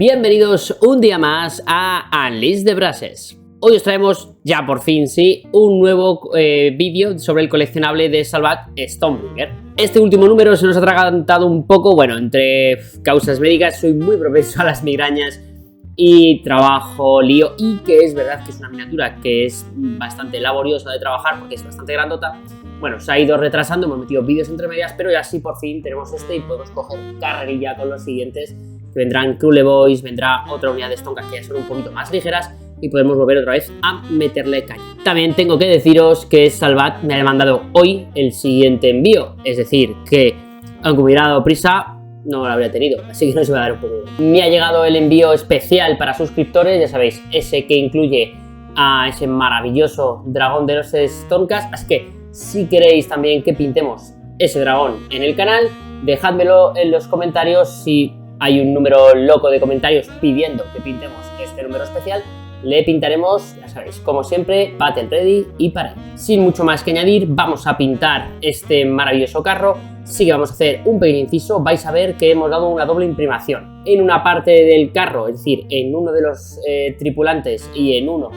Bienvenidos un día más a Unleash the Brushes. Hoy os traemos ya por fin, sí, un nuevo vídeo sobre el coleccionable de Salvat Stonebringer. Este último número se nos ha atragantado un poco, bueno, entre causas médicas, soy muy propenso a las migrañas y trabajo, lío, y que es verdad que es una miniatura que es bastante laboriosa de trabajar porque es bastante grandota. Bueno, se ha ido retrasando, hemos metido vídeos entre medias, pero ya sí por fin tenemos este y podemos coger carrerilla con los siguientes, que vendrán Cruel Boys, vendrá otra unidad de Stonkas que ya son un poquito más ligeras y podemos volver otra vez a meterle caña. También tengo que deciros que Salvat me ha mandado hoy el siguiente envío, es decir, que aunque hubiera dado prisa, no lo habría tenido, así que no se va a dar un poco. Me ha llegado el envío especial para suscriptores, ya sabéis, ese que incluye a ese maravilloso dragón de los Stonkas, así que si queréis también que pintemos ese dragón en el canal, dejádmelo en los comentarios. Si hay un número loco de comentarios pidiendo que pintemos este número especial, le pintaremos, ya sabéis, como siempre, Battle Ready y para. Sin mucho más que añadir, vamos a pintar este maravilloso carro. Sí que vamos a hacer un pequeño inciso, vais a ver que hemos dado una doble imprimación. En una parte del carro, es decir, en uno de los tripulantes y en uno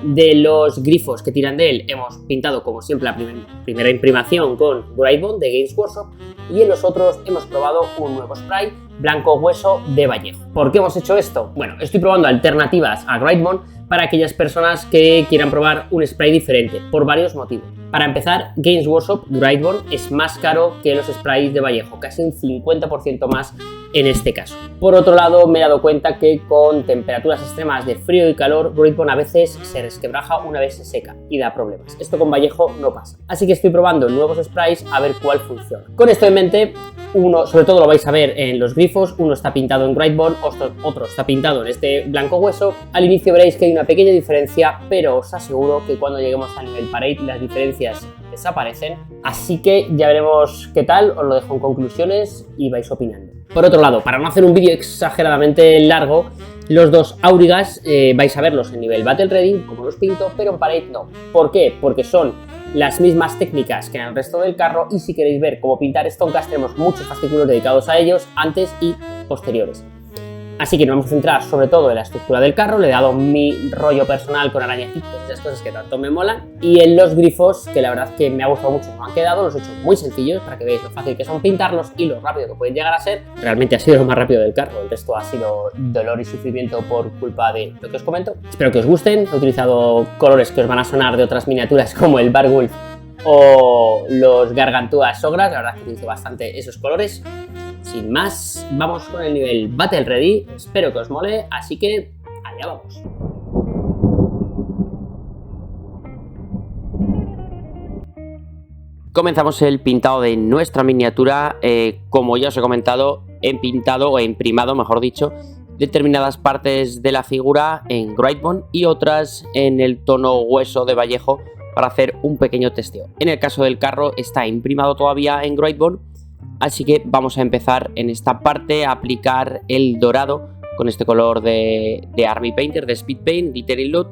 de los grifos que tiran de él, hemos pintado como siempre la primera imprimación con Grindbone de Games Workshop, y en los otros hemos probado un nuevo spray blanco hueso de Vallejo. ¿Por qué hemos hecho esto? Bueno, estoy probando alternativas a Grindbone para aquellas personas que quieran probar un spray diferente, por varios motivos. Para empezar, Games Workshop Grindbone es más caro que los sprays de Vallejo, casi un 50% más en este caso. Por otro lado, me he dado cuenta que con temperaturas extremas de frío y calor, Grindbone a veces se resquebraja una vez se seca y da problemas. Esto con Vallejo no pasa. Así que estoy probando nuevos sprays a ver cuál funciona. Con esto en mente, uno, sobre todo lo vais a ver en los grifos, uno está pintado en Grindbone, otro está pintado en este blanco hueso. Al inicio veréis que hay una pequeña diferencia, pero os aseguro que cuando lleguemos al nivel Parade las diferencias desaparecen. Así que ya veremos qué tal, os lo dejo en conclusiones y vais opinando. Por otro lado, para no hacer un vídeo exageradamente largo, los dos Aurigas vais a verlos en nivel Battle Ready, como los pinto, pero en Parade no. ¿Por qué? Porque son las mismas técnicas que en el resto del carro, y si queréis ver cómo pintar Stonkas tenemos muchos fascículos dedicados a ellos, antes y posteriores. Así que nos vamos a centrar sobre todo en la estructura del carro, le he dado mi rollo personal con arañacitos, esas cosas que tanto me molan, y en los grifos, que la verdad que me ha gustado mucho cómo han quedado, los he hecho muy sencillos para que veáis lo fácil que son pintarlos y lo rápido que pueden llegar a ser. Realmente ha sido lo más rápido del carro, el resto ha sido dolor y sufrimiento por culpa de lo que os comento. Espero que os gusten, he utilizado colores que os van a sonar de otras miniaturas como el Barwolf o los Gargantuas Ogras, la verdad que utilizo bastante esos colores. Sin más, vamos con el nivel Battle Ready, espero que os mole, así que allá vamos. Comenzamos el pintado de nuestra miniatura. Como ya os he comentado, he pintado o he imprimado, mejor dicho, determinadas partes de la figura en Grindbone y otras en el tono hueso de Vallejo para hacer un pequeño testeo. En el caso del carro está imprimado todavía en Grindbone, así que vamos a empezar en esta parte a aplicar el dorado con este color de Army Painter, de Speed Paint, Glittering Loot,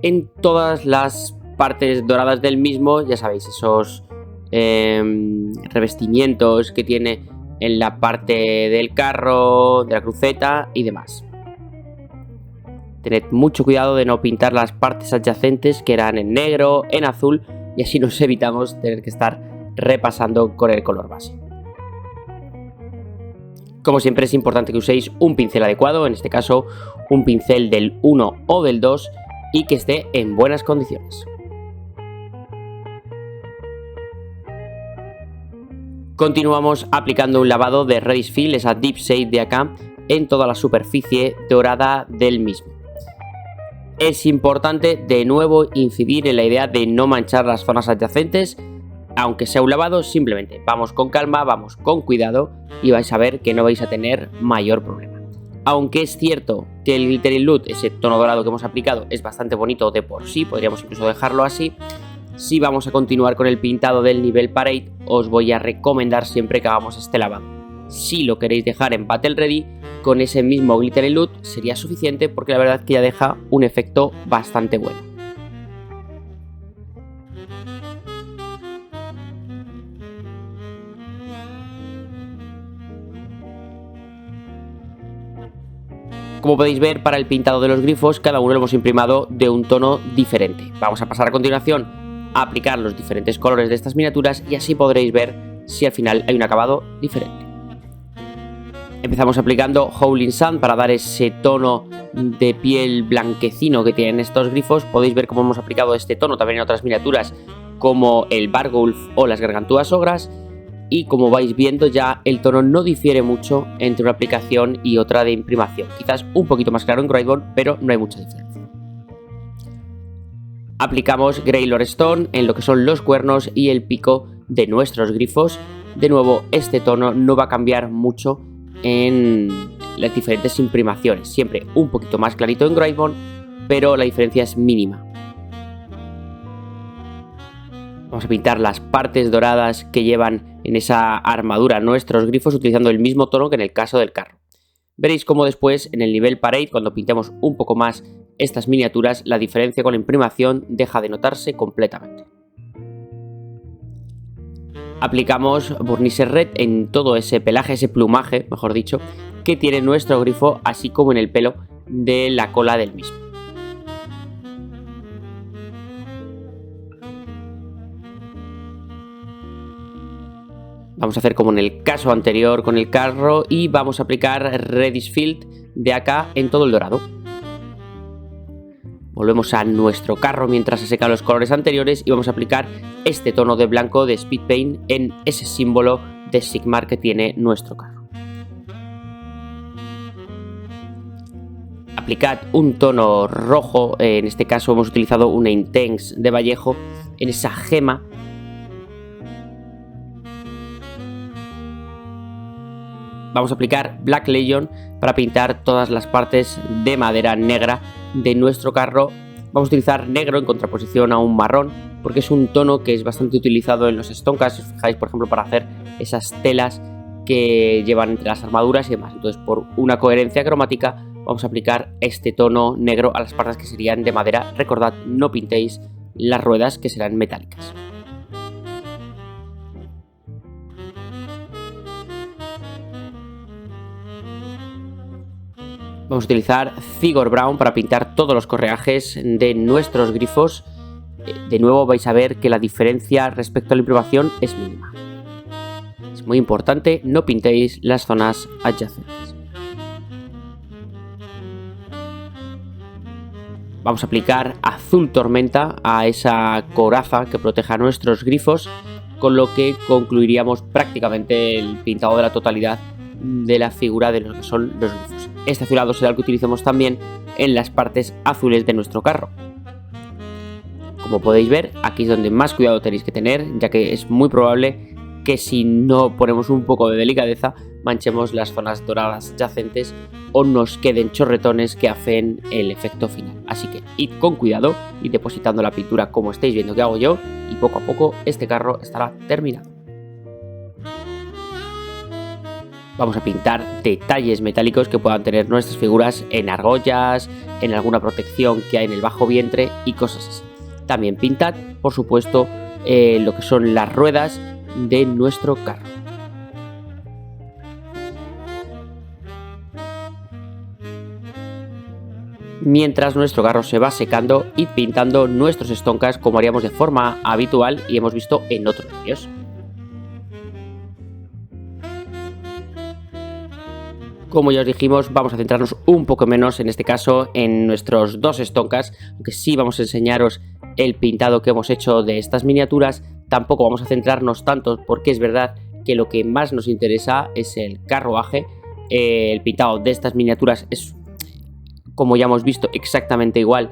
en todas las partes doradas del mismo, ya sabéis, esos revestimientos que tiene en la parte del carro, de la cruceta y demás. Tened mucho cuidado de no pintar las partes adyacentes que eran en negro, en azul, y así nos evitamos tener que estar repasando con el color base. Como siempre es importante que uséis un pincel adecuado, en este caso un pincel del 1 o del 2 y que esté en buenas condiciones. Continuamos aplicando un lavado de Redis Fill, esa Deep Shade de acá, en toda la superficie dorada del mismo. Es importante de nuevo incidir en la idea de no manchar las zonas adyacentes. Aunque sea un lavado, simplemente vamos con calma, vamos con cuidado y vais a ver que no vais a tener mayor problema. Aunque es cierto que el Glittering Loot, ese tono dorado que hemos aplicado, es bastante bonito de por sí, podríamos incluso dejarlo así. Si vamos a continuar con el pintado del nivel Parade, os voy a recomendar siempre que hagamos este lavado. Si lo queréis dejar en Battle Ready, con ese mismo Glittering Loot sería suficiente, porque la verdad que ya deja un efecto bastante bueno. Como podéis ver, para el pintado de los grifos, cada uno lo hemos imprimado de un tono diferente. Vamos a pasar a continuación a aplicar los diferentes colores de estas miniaturas y así podréis ver si al final hay un acabado diferente. Empezamos aplicando Howling Sun para dar ese tono de piel blanquecino que tienen estos grifos. Podéis ver cómo hemos aplicado este tono también en otras miniaturas como el Bargulf o las Gargantúas Ogras. Y como vais viendo, ya el tono no difiere mucho entre una aplicación y otra de imprimación. Quizás un poquito más claro en Greybone, pero no hay mucha diferencia. Aplicamos Greylord Stone en lo que son los cuernos y el pico de nuestros grifos. De nuevo, este tono no va a cambiar mucho en las diferentes imprimaciones. Siempre un poquito más clarito en Greybone, pero la diferencia es mínima. Vamos a pintar las partes doradas que llevan en esa armadura nuestros grifos utilizando el mismo tono que en el caso del carro. Veréis cómo después en el nivel Parade, cuando pintemos un poco más estas miniaturas, la diferencia con la imprimación deja de notarse completamente. Aplicamos Burnisher Red en todo ese pelaje, ese plumaje, mejor dicho, que tiene nuestro grifo, así como en el pelo de la cola del mismo. Vamos a hacer como en el caso anterior con el carro y vamos a aplicar Reddish Field de acá en todo el dorado. Volvemos a nuestro carro mientras se secan los colores anteriores y vamos a aplicar este tono de blanco de Speed Paint en ese símbolo de Sigmar que tiene nuestro carro. Aplicad un tono rojo, en este caso hemos utilizado una Intense de Vallejo en esa gema. Vamos a aplicar Black Legion para pintar todas las partes de madera negra de nuestro carro. Vamos a utilizar negro en contraposición a un marrón porque es un tono que es bastante utilizado en los Stonkas. Si os fijáis, por ejemplo, para hacer esas telas que llevan entre las armaduras y demás. Entonces, por una coherencia cromática, vamos a aplicar este tono negro a las partes que serían de madera. Recordad, no pintéis las ruedas, que serán metálicas. Vamos a utilizar Figure Brown para pintar todos los correajes de nuestros grifos. De nuevo vais a ver que la diferencia respecto a la imprimación es mínima. Es muy importante, no pintéis las zonas adyacentes. Vamos a aplicar Azul Tormenta a esa coraza que proteja nuestros grifos, con lo que concluiríamos prácticamente el pintado de la totalidad de la figura de lo que son los grifos. Este azulado será el que utilicemos también en las partes azules de nuestro carro. Como podéis ver, aquí es donde más cuidado tenéis que tener, ya que es muy probable que si no ponemos un poco de delicadeza manchemos las zonas doradas adyacentes o nos queden chorretones que afeen el efecto final. Así que id con cuidado y depositando la pintura como estáis viendo que hago yo, y poco a poco este carro estará terminado. Vamos a pintar detalles metálicos que puedan tener nuestras figuras en argollas, en alguna protección que hay en el bajo vientre y cosas así. También pintad, por supuesto, lo que son las ruedas de nuestro carro. Mientras nuestro carro se va secando, id pintando nuestros Stonkas como haríamos de forma habitual y hemos visto en otros vídeos. Como ya os dijimos, vamos a centrarnos un poco menos en este caso en nuestros dos Stonkas, aunque sí vamos a enseñaros el pintado que hemos hecho de estas miniaturas. Tampoco vamos a centrarnos tanto porque es verdad que lo que más nos interesa es el carruaje. El pintado de estas miniaturas es, como ya hemos visto, exactamente igual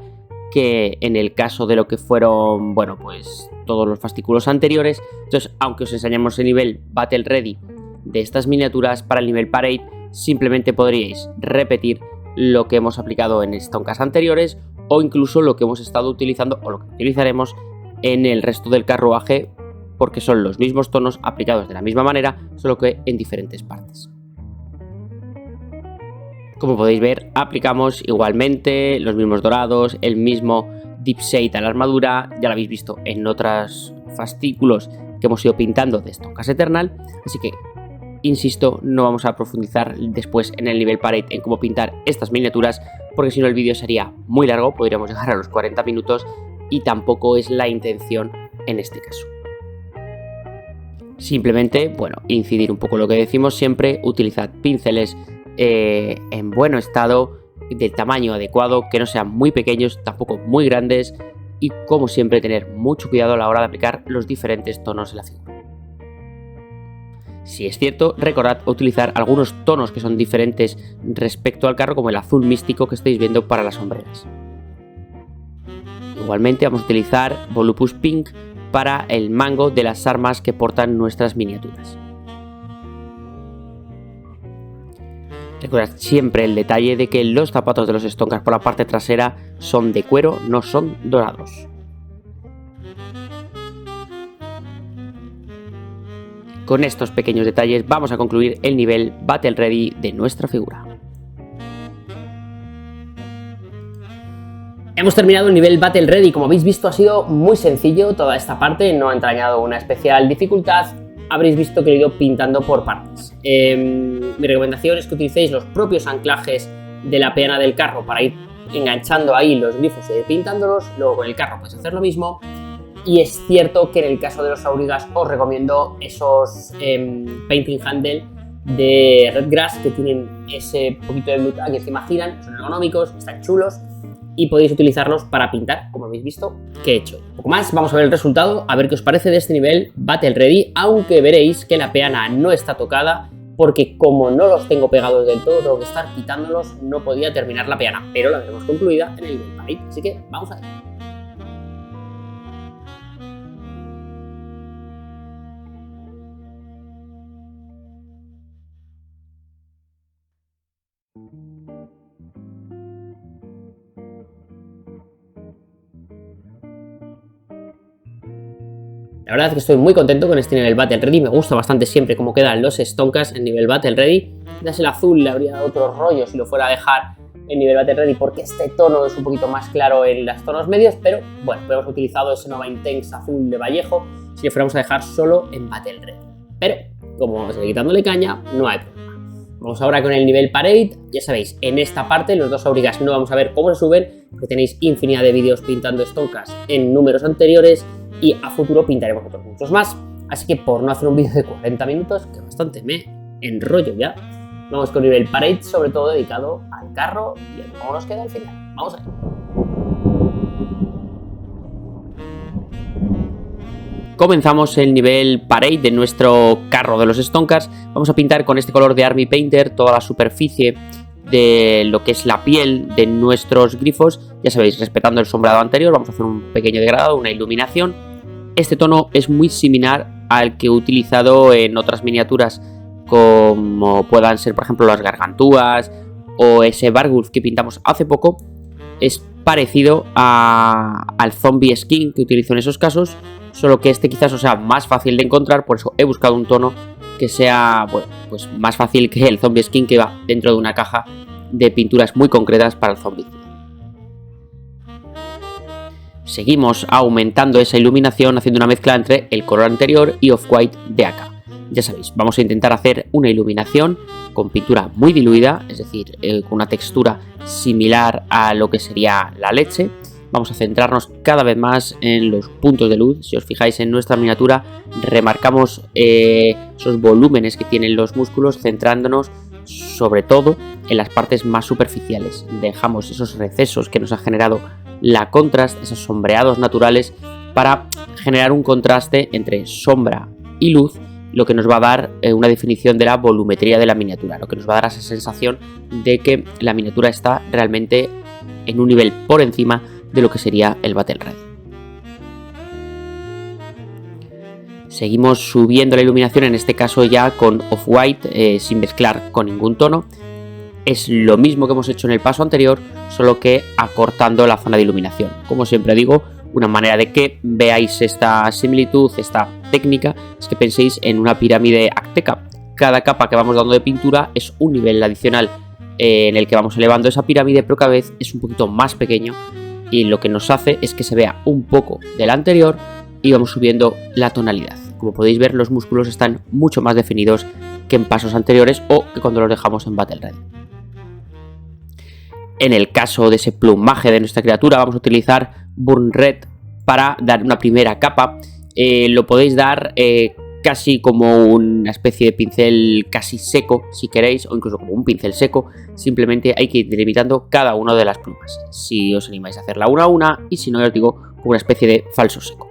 que en el caso de lo que fueron, bueno, pues todos los fascículos anteriores. Entonces, aunque os enseñamos el nivel Battle Ready de estas miniaturas, para el nivel Parade simplemente podríais repetir lo que hemos aplicado en Stonkas anteriores o incluso lo que hemos estado utilizando o lo que utilizaremos en el resto del carruaje, porque son los mismos tonos aplicados de la misma manera, solo que en diferentes partes. Como podéis ver, aplicamos igualmente los mismos dorados, el mismo Deep Shade a la armadura, ya lo habéis visto en otros fascículos que hemos ido pintando de Stonkas Eternal, así que Insisto, no vamos a profundizar después en el nivel Parade en cómo pintar estas miniaturas, porque si no el vídeo sería muy largo, podríamos llegar a los 40 minutos y tampoco es la intención en este caso. Simplemente, bueno, incidir un poco lo que decimos siempre, utilizad pinceles en buen estado, del tamaño adecuado, que no sean muy pequeños, tampoco muy grandes, y como siempre tener mucho cuidado a la hora de aplicar los diferentes tonos en la figura. Si es cierto, recordad utilizar algunos tonos que son diferentes respecto al carro, como el azul místico que estáis viendo para las sombreras. Igualmente vamos a utilizar Volupus Pink para el mango de las armas que portan nuestras miniaturas. Recordad siempre el detalle de que los zapatos de los Stonkars por la parte trasera son de cuero, no son dorados. Con estos pequeños detalles vamos a concluir el nivel Battle Ready de nuestra figura. Hemos terminado el nivel Battle Ready. Como habéis visto, ha sido muy sencillo toda esta parte, no ha entrañado una especial dificultad. Habréis visto que he ido pintando por partes. Mi recomendación es que utilicéis los propios anclajes de la peana del carro para ir enganchando ahí los grifos y pintándolos. Luego con el carro puedes hacer lo mismo. Y es cierto que en el caso de los aurigas os recomiendo esos painting handle de Redgrass que tienen ese poquito de blue tack y encima giran, son ergonómicos, están chulos y podéis utilizarlos para pintar, como habéis visto que he hecho. Un poco más, vamos a ver el resultado, a ver qué os parece de este nivel Battle Ready, aunque veréis que la peana no está tocada porque como no los tengo pegados del todo, tengo que estar quitándolos, no podía terminar la peana, pero la veremos concluida en el nivel Parade, así que vamos a ver. La verdad es que estoy muy contento con este nivel Battle Ready, me gusta bastante siempre cómo quedan los Stonkars en nivel Battle Ready. Quizás el azul le habría dado otro rollo si lo fuera a dejar en nivel Battle Ready porque este tono es un poquito más claro en los tonos medios, pero bueno, hemos utilizado ese Nova Intense azul de Vallejo si lo fuéramos a dejar solo en Battle Ready. Pero como vamos a ir quitándole caña, no hay problema. Vamos ahora con el nivel Parade. Ya sabéis, en esta parte los dos aurigas no vamos a ver cómo se suben porque tenéis infinidad de vídeos pintando Stonkars en números anteriores y a futuro pintaremos otros muchos más. Así que por no hacer un vídeo de 40 minutos, que bastante me enrollo ya, vamos con el nivel Parade, sobre todo dedicado al carro y a cómo nos queda al final. Vamos a ver. Comenzamos el nivel Parade de nuestro carro de los Stonkars. Vamos a pintar con este color de Army Painter toda la superficie de lo que es la piel de nuestros grifos. Ya sabéis, respetando el sombreado anterior, vamos a hacer un pequeño degradado, una iluminación. Este tono es muy similar al que he utilizado en otras miniaturas, como puedan ser, por ejemplo, las gargantúas o ese Vargulf que pintamos hace poco. Es parecido al Zombie Skin que utilizo en esos casos, solo que este quizás os sea más fácil de encontrar, por eso he buscado un tono que sea, bueno, pues más fácil que el Zombie Skin, que va dentro de una caja de pinturas muy concretas para el zombie. Seguimos aumentando esa iluminación haciendo una mezcla entre el color anterior y Off-White de acá. Ya sabéis, vamos a intentar hacer una iluminación con pintura muy diluida, es decir, con una textura similar a lo que sería la leche. Vamos a centrarnos cada vez más en los puntos de luz. Si os fijáis en nuestra miniatura, remarcamos esos volúmenes que tienen los músculos, centrándonos sobre todo en las partes más superficiales. Dejamos esos recesos que nos ha generado la contrast, esos sombreados naturales, para generar un contraste entre sombra y luz, lo que nos va a dar una definición de la volumetría de la miniatura, lo que nos va a dar esa sensación de que la miniatura está realmente en un nivel por encima de lo que sería el Battle Ready. Seguimos subiendo la iluminación, en este caso ya con Off-White, sin mezclar con ningún tono. Es lo mismo que hemos hecho en el paso anterior, solo que acortando la zona de iluminación. Como siempre digo, una manera de que veáis esta similitud, esta técnica, es que penséis en una pirámide azteca. Cada capa que vamos dando de pintura es un nivel adicional en el que vamos elevando esa pirámide, pero cada vez es un poquito más pequeño, y lo que nos hace es que se vea un poco del anterior y vamos subiendo la tonalidad. Como podéis ver, los músculos están mucho más definidos que en pasos anteriores o que cuando los dejamos en Battle Ready. En el caso de ese plumaje de nuestra criatura vamos a utilizar Burn Red para dar una primera capa. Lo podéis dar casi como una especie de pincel casi seco si queréis, o incluso como un pincel seco. Simplemente hay que ir delimitando cada una de las plumas, si os animáis a hacerla una a una, y si no, ya os digo, como una especie de falso seco.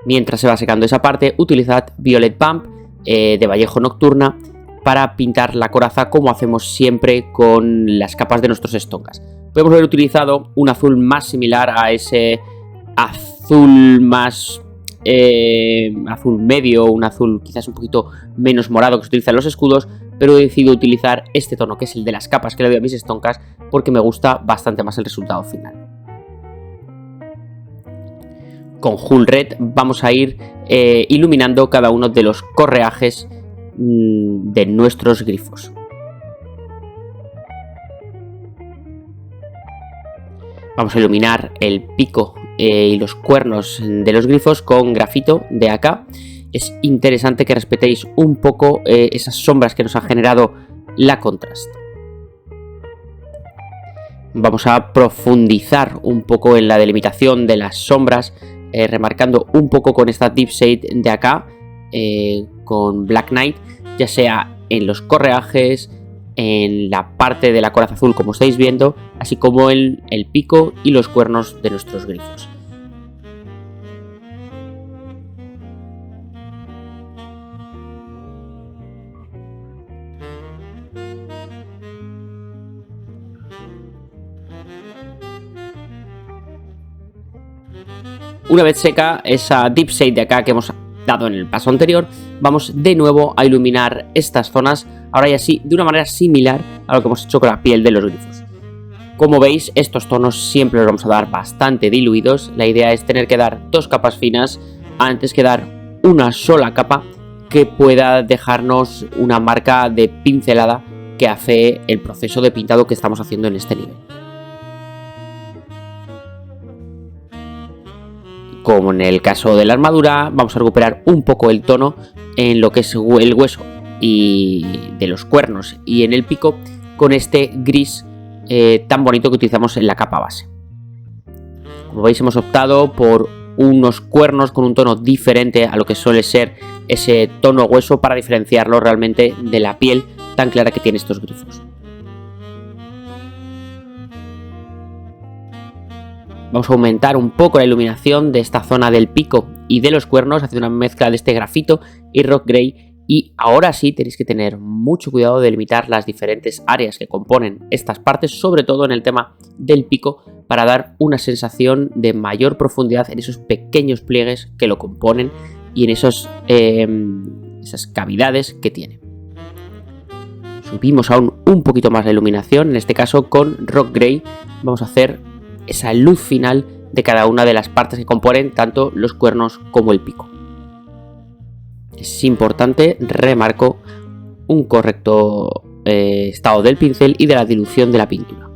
Mientras se va secando esa parte, utilizad Violet Pump de Vallejo Nocturna para pintar la coraza como hacemos siempre con las capas de nuestros Stonkas. Podemos haber utilizado un azul más similar a ese azul más azul medio, un azul quizás un poquito menos morado que se utiliza en los escudos, pero he decidido utilizar este tono, que es el de las capas que le doy a mis Stonkas, porque me gusta bastante más el resultado final. Con Hull Red vamos a ir iluminando cada uno de los correajes de nuestros grifos. Vamos a iluminar el pico y los cuernos de los grifos con grafito de AK. Es interesante que respetéis un poco esas sombras que nos ha generado la Contrast. Vamos a profundizar un poco en la delimitación de las sombras, remarcando un poco con esta Deep Shade de AK, con Black Knight, ya sea en los correajes, en la parte de la coraza azul como estáis viendo, así como en el pico y los cuernos de nuestros grifos. Una vez seca esa Deep Shade de acá que hemos dado en el paso anterior, vamos de nuevo a iluminar estas zonas, ahora ya sí, de una manera similar a lo que hemos hecho con la piel de los grifos. Como veis, estos tonos siempre los vamos a dar bastante diluidos. La idea es tener que dar dos capas finas antes que dar una sola capa que pueda dejarnos una marca de pincelada que hace el proceso de pintado que estamos haciendo en este nivel. Como en el caso de la armadura, vamos a recuperar un poco el tono en lo que es el hueso y de los cuernos y en el pico con este gris tan bonito que utilizamos en la capa base. Como veis, hemos optado por unos cuernos con un tono diferente a lo que suele ser ese tono hueso para diferenciarlo realmente de la piel tan clara que tiene estos grifos. Vamos a aumentar un poco la iluminación de esta zona del pico y de los cuernos, haciendo una mezcla de este grafito y rock grey. Y ahora sí tenéis que tener mucho cuidado de delimitar las diferentes áreas que componen estas partes, sobre todo en el tema del pico, para dar una sensación de mayor profundidad en esos pequeños pliegues que lo componen y en esas cavidades que tiene. Subimos aún un poquito más la iluminación, en este caso con rock grey vamos a hacer esa luz final de cada una de las partes que componen tanto los cuernos como el pico. Es importante, remarco, un correcto estado del pincel y de la dilución de la pintura.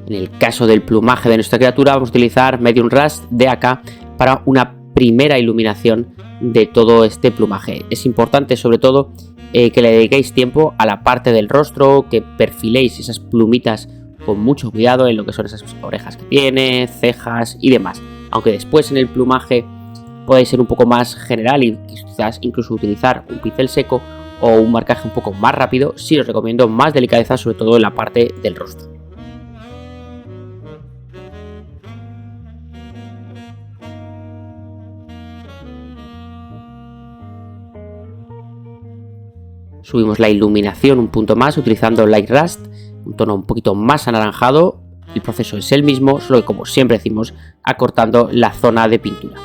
En el caso del plumaje de nuestra criatura vamos a utilizar Medium Rust de AK para una primera iluminación de todo este plumaje. Es importante sobre todo que le dediquéis tiempo a la parte del rostro, que perfiléis esas plumitas con mucho cuidado en lo que son esas orejas que tiene, cejas y demás. Aunque después en el plumaje podéis ser un poco más general y quizás incluso utilizar un pincel seco o un marcaje un poco más rápido, sí os recomiendo más delicadeza, sobre todo en la parte del rostro. Subimos la iluminación un punto más utilizando Light Rust, un tono un poquito más anaranjado. El proceso es el mismo, solo que como siempre decimos, acortando la zona de pintura.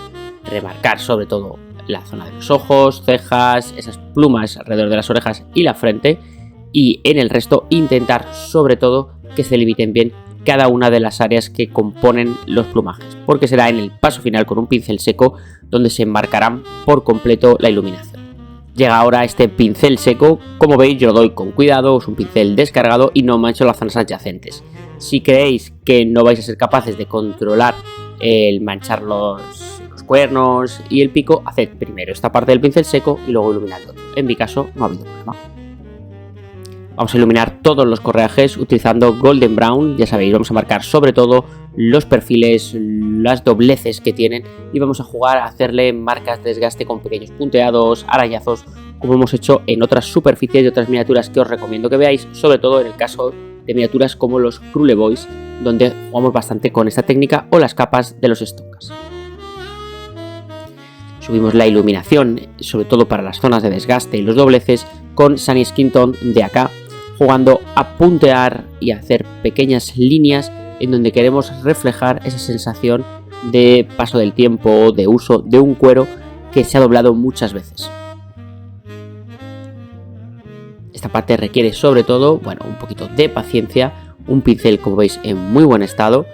Remarcar sobre todo la zona de los ojos, cejas, esas plumas alrededor de las orejas y la frente. Y en el resto intentar sobre todo que se delimiten bien cada una de las áreas que componen los plumajes, porque será en el paso final con un pincel seco donde se enmarcarán por completo la iluminación. Llega ahora este pincel seco, como veis yo lo doy con cuidado, es un pincel descargado y no mancho las zonas adyacentes. Si creéis que no vais a ser capaces de controlar el manchar los cuernos y el pico, haced primero esta parte del pincel seco y luego iluminad todo. En mi caso no ha habido problema. Vamos a iluminar todos los correajes utilizando Golden Brown, ya sabéis, vamos a marcar sobre todo los perfiles, las dobleces que tienen y vamos a jugar a hacerle marcas de desgaste con pequeños punteados, arañazos, como hemos hecho en otras superficies de otras miniaturas que os recomiendo que veáis, sobre todo en el caso de miniaturas como los Krule Boys, donde jugamos bastante con esta técnica, o las capas de los Stonkas. Subimos la iluminación, sobre todo para las zonas de desgaste y los dobleces, con Sunny Skin Tone de acá, jugando a puntear y a hacer pequeñas líneas en donde queremos reflejar esa sensación de paso del tiempo, de uso de un cuero que se ha doblado muchas veces. Esta parte requiere sobre todo, bueno, un poquito de paciencia, un pincel como veis en muy buen estado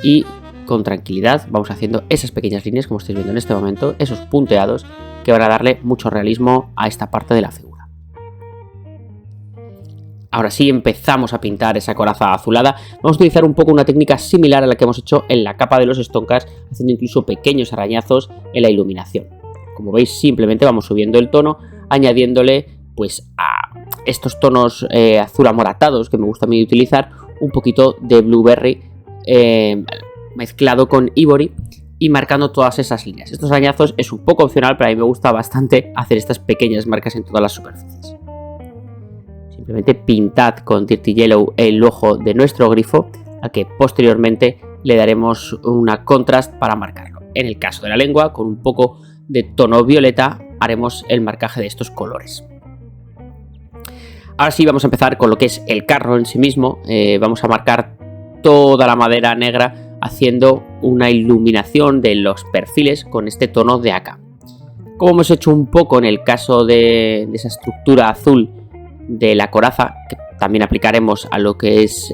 y con tranquilidad vamos haciendo esas pequeñas líneas como estáis viendo en este momento, esos punteados que van a darle mucho realismo a esta parte de la figura. Ahora sí empezamos a pintar esa coraza azulada. Vamos a utilizar un poco una técnica similar a la que hemos hecho en la capa de los Stonkas, haciendo incluso pequeños arañazos en la iluminación. Como veis, simplemente vamos subiendo el tono, añadiéndole pues a estos tonos azul amoratados que me gusta a mí utilizar, un poquito de Blueberry mezclado con Ivory y marcando todas esas líneas. Estos arañazos es un poco opcional, pero a mí me gusta bastante hacer estas pequeñas marcas en todas las superficies. Simplemente pintad con Dirty Yellow el ojo de nuestro grifo, al que posteriormente le daremos una contrast para marcarlo. En el caso de la lengua, con un poco de tono violeta, haremos el marcaje de estos colores. Ahora sí vamos a empezar con lo que es el carro en sí mismo. Vamos a marcar toda la madera negra haciendo una iluminación de los perfiles con este tono de acá. Como hemos hecho un poco en el caso de esa estructura azul de la coraza, que también aplicaremos a lo que es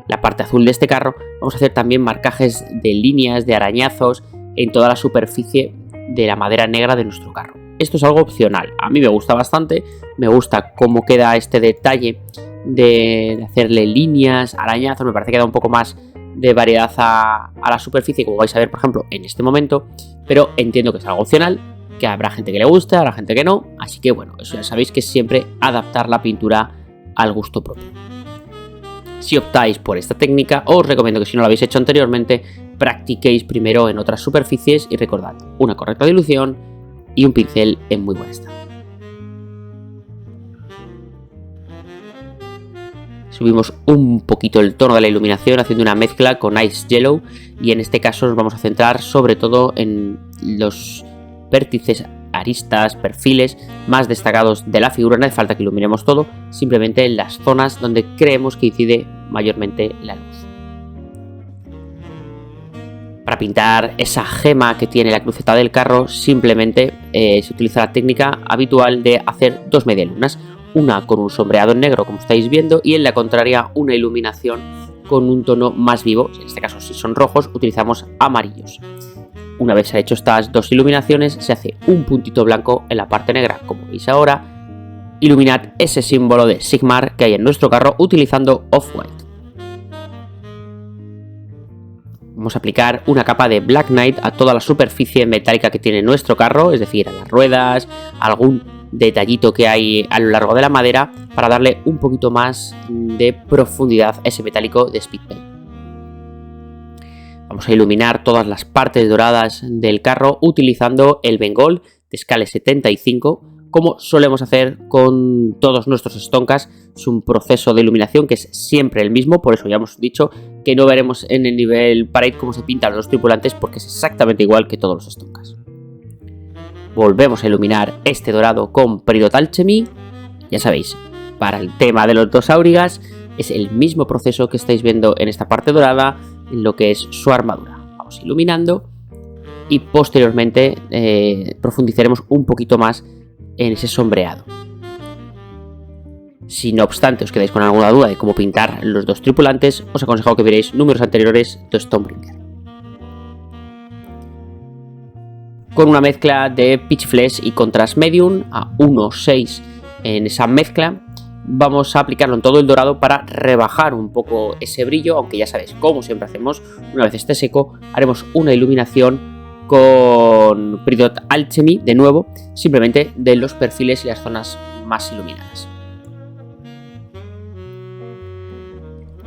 la parte azul de este carro, vamos a hacer también marcajes de líneas, de arañazos en toda la superficie de la madera negra de nuestro carro. Esto es algo opcional, a mí me gusta bastante, me gusta cómo queda este detalle de hacerle líneas, arañazos, me parece que da un poco más de variedad a la superficie, como vais a ver por ejemplo en este momento, pero entiendo que es algo opcional, que habrá gente que le guste, habrá gente que no, así que bueno, eso ya sabéis que es siempre adaptar la pintura al gusto propio. Si optáis por esta técnica, os recomiendo que si no lo habéis hecho anteriormente, practiquéis primero en otras superficies y recordad una correcta dilución y un pincel en muy buen estado. Subimos un poquito el tono de la iluminación haciendo una mezcla con Ice Yellow y en este caso nos vamos a centrar sobre todo en los vértices, aristas, perfiles más destacados de la figura. No hace falta que iluminemos todo, simplemente en las zonas donde creemos que incide mayormente la luz. Para pintar esa gema que tiene la cruceta del carro, simplemente se utiliza la técnica habitual de hacer dos medialunas, una con un sombreado en negro como estáis viendo y en la contraria una iluminación con un tono más vivo. En este caso, si son rojos, utilizamos amarillos. Una vez hecho estas dos iluminaciones, se hace un puntito blanco en la parte negra, como veis ahora. Iluminad ese símbolo de Sigmar que hay en nuestro carro utilizando Off-White. Vamos a aplicar una capa de Black Knight a toda la superficie metálica que tiene nuestro carro, es decir, a las ruedas, algún detallito que hay a lo largo de la madera, para darle un poquito más de profundidad a ese metálico de Speed Paint. Vamos a iluminar todas las partes doradas del carro utilizando el Bengold de Scale 75, como solemos hacer con todos nuestros Stonkas. Es un proceso de iluminación que es siempre el mismo, por eso ya hemos dicho que no veremos en el nivel Parade cómo se pintan los tripulantes, porque es exactamente igual que todos los Stonkas. Volvemos a iluminar este dorado con Peridot Alchemy. Ya sabéis, para el tema de los dos aurigas es el mismo proceso que estáis viendo en esta parte dorada, en lo que es su armadura. Vamos iluminando y posteriormente profundizaremos un poquito más en ese sombreado. Si no obstante os quedáis con alguna duda de cómo pintar los dos tripulantes, os aconsejo que veáis números anteriores de Stonebringer. Con una mezcla de Pitch Flesh y Contrast Medium a 1.6 en esa mezcla, vamos a aplicarlo en todo el dorado para rebajar un poco ese brillo, aunque ya sabéis, como siempre hacemos, una vez esté seco, haremos una iluminación con Peridot Alchemy, de nuevo, simplemente de los perfiles y las zonas más iluminadas.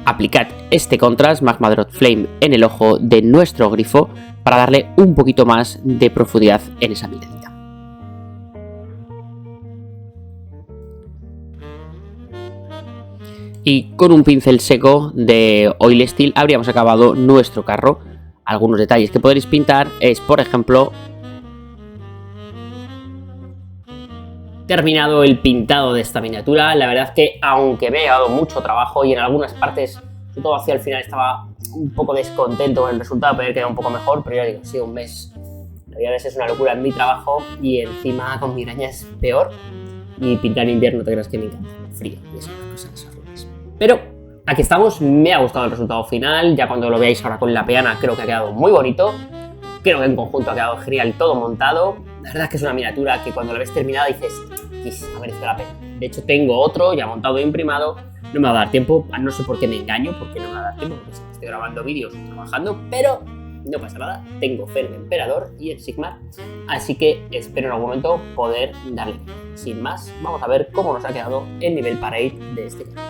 Aplicad este contrast Magma Drop Flame en el ojo de nuestro grifo para darle un poquito más de profundidad en esa miradita. Y con un pincel seco de Oil Steel habríamos acabado nuestro carro. Algunos detalles que podréis pintar es, por ejemplo, terminado el pintado de esta miniatura. La verdad es que, aunque me ha dado mucho trabajo y en algunas partes, sobre todo hacia el final, estaba un poco descontento con el resultado, podría quedar un poco mejor, pero ya digo, ha sido un mes. Navidades es una locura en mi trabajo y encima con migraña es peor. Y pintar en invierno, te creas que me encanta el frío y esas cosas horribles. Pero aquí estamos, me ha gustado el resultado final. Ya cuando lo veáis ahora con la peana, creo que ha quedado muy bonito. Creo que en conjunto ha quedado genial todo montado. La verdad es que es una miniatura que cuando la ves terminada dices, ha merecido la pena. De hecho tengo otro ya montado e imprimado. No me va a dar tiempo, no sé por qué me engaño, porque no me va a dar tiempo, porque estoy grabando vídeos trabajando, pero no pasa nada. Tengo fe en el Emperador y el Sigmar, así que espero en algún momento poder darle. Sin más, vamos a ver cómo nos ha quedado el nivel Parade de este canal.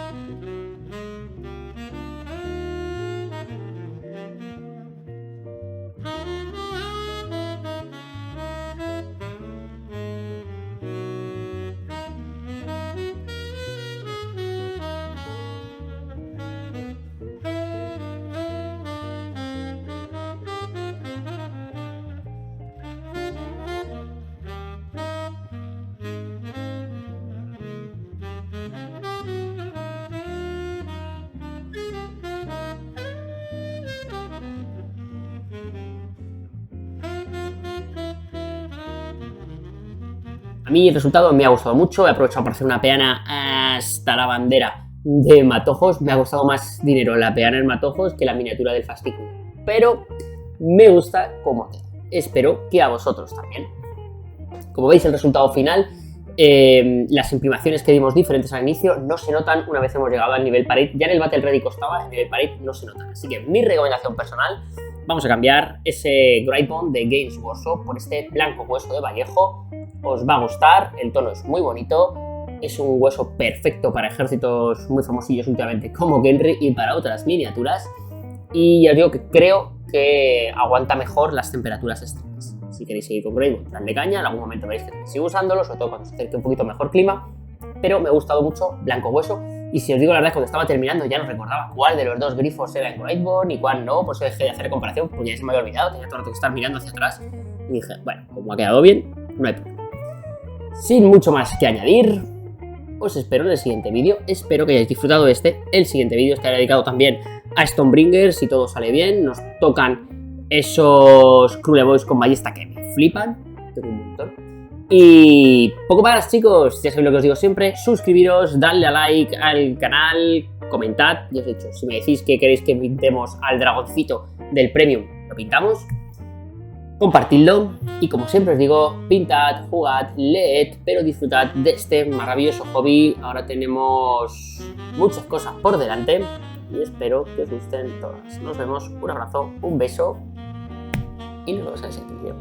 A mí el resultado me ha gustado mucho, he aprovechado para hacer una peana hasta la bandera de matojos. Me ha costado más dinero la peana en matojos que la miniatura del fascículo, pero me gusta cómo queda. Espero que a vosotros también. Como veis, el resultado final, las imprimaciones que dimos diferentes al inicio no se notan una vez hemos llegado al nivel Parade. Ya en el Battle Ready costaba, en el nivel Parade no se notan. Así que mi recomendación personal, vamos a cambiar ese Great Bond de Games Workshop por este blanco hueso de Vallejo. Os va a gustar, el tono es muy bonito, es un hueso perfecto para ejércitos muy famosillos últimamente como Genry y para otras miniaturas. Y ya os digo que creo que aguanta mejor las temperaturas extremas. Si queréis seguir con Great Bond, dadle caña, en algún momento veréis que sigo usándolo, sobre todo cuando se acerque un poquito mejor clima. Pero me ha gustado mucho blanco hueso. Y si os digo la verdad, cuando estaba terminando ya no recordaba cuál de los dos grifos era en Great Bond y cuál no, por eso dejé de hacer comparación, porque ya se me había olvidado, tenía todo el rato que estar mirando hacia atrás. Y dije, bueno, como ha quedado bien, no hay problema. Sin mucho más que añadir, os espero en el siguiente vídeo. Espero que hayáis disfrutado el siguiente vídeo estará dedicado también a Stonebringer, si todo sale bien. Nos tocan esos Kruleboyz con ballesta que me flipan, tengo un montón. Y poco más, chicos, ya sabéis lo que os digo siempre, suscribiros, dadle a like al canal, comentad, ya os he dicho, si me decís que queréis que pintemos al dragoncito del Premium, lo pintamos. Compartidlo y, como siempre os digo, pintad, jugad, leed, pero disfrutad de este maravilloso hobby. Ahora tenemos muchas cosas por delante y espero que os gusten todas. Nos vemos, un abrazo, un beso y nos vemos en el siguiente vídeo.